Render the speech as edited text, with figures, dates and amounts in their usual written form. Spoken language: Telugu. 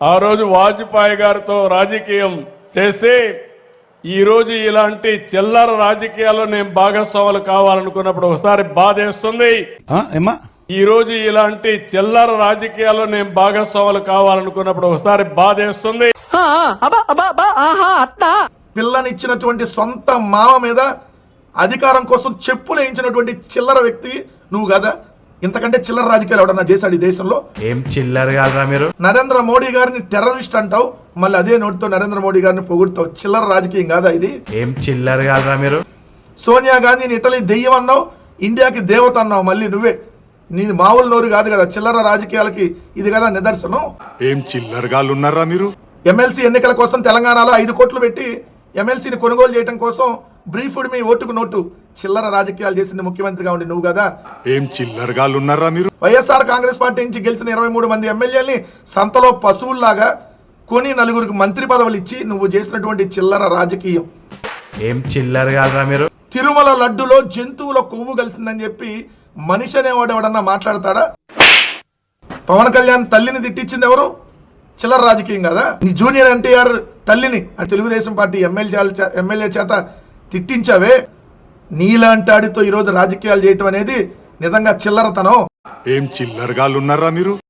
ఆ రోజు వాజ్పేయి గారితో రాజకీయం చేసి ఈ రోజు ఇలాంటి చిల్లర రాజకీయాల్లో నేను భాగస్వాములు కావాలనుకున్నప్పుడు ఒకసారి బాధేస్తుంది. ఈ రోజు ఇలాంటి చిల్లర రాజకీయాల్లో నేను భాగస్వాములు కావాలనుకున్నప్పుడు ఒకసారి బాధేస్తుంది. పిల్లనిచ్చినటువంటి సొంత మామ మీద అధికారం కోసం చెప్పులు వేయించినటువంటి చిల్లర వ్యక్తి నువ్వు కదా. ఇంతకంటే చిల్లర రాజకీయాలు ఎవడన్నా చేశాడు ఈ దేశంలో? ఏం చిల్లర కాదురా మీరు. నరేంద్ర మోడీ గారిని టెర్రరిస్ట్ అంటావు, మళ్ళీ అదే నోటితో నరేంద్ర మోడీ గారిని పొగుడుతావు. చిల్లర రాజకీయం కాదా ఇది? ఏం చిల్లర కాదురా మీరు. సోనియా గాంధీని ఇటలీ దెయ్యం అన్నావు, ఇండియాకి దేవత అన్నావు. మళ్ళీ నువ్వే, నీది మామూలు నోరు కాదు కదా. చిల్లర రాజకీయాలకి ఇది కదా నిదర్శనం. ఏం చిల్లరగాళ్ళు ఉన్నారా మీరు? ఎమ్మెల్సీ ఎన్నికల కోసం తెలంగాణలో 5 కోట్లు పెట్టి ఎమ్మెల్సీని కొనుగోలు చేయడం కోసం బ్రీఫ్డ్ మీ ఓటుకు నోటు చిల్లర రాజకీయాలు చేసింది ముఖ్యమంత్రిగా ఉండి నువ్వు కదా. ఏం చిల్లరగాళ్ళు ఉన్నారా మీరు? వైఎస్ఆర్ కాంగ్రెస్ పార్టీ నుంచి గెలిచిన 23 మంది ఎమ్మెల్యేలని సంతలో పశువుల్లాగా కొని 4 మంత్రి పదవులు ఇచ్చి నువ్వు చేసినటువంటి చిల్లర రాజకీయం. ఏం చిల్లర కాదురా మీరు. తిరుమల లడ్డులో జంతువుల కొవ్వు కలిసిందని చెప్పి మనిషి అనేవాడు ఎవడన్నా మాట్లాడతాడా? పవన్ కళ్యాణ్ తల్లిని తిట్టించింది ఎవరు? చిల్లర రాజకీయం కదా. నీ జూనియర్ ఎన్టీఆర్ తల్లిని తెలుగుదేశం పార్టీ ఎమ్మెల్యే చేత తిట్టించావే. నీలాంటి ఆడితో ఈరోజు రాజకీయాలు చేయటం అనేది నిజంగా చిల్లరతనం. ఏం చిల్లరగాళ్ళు ఉన్నారా మీరు?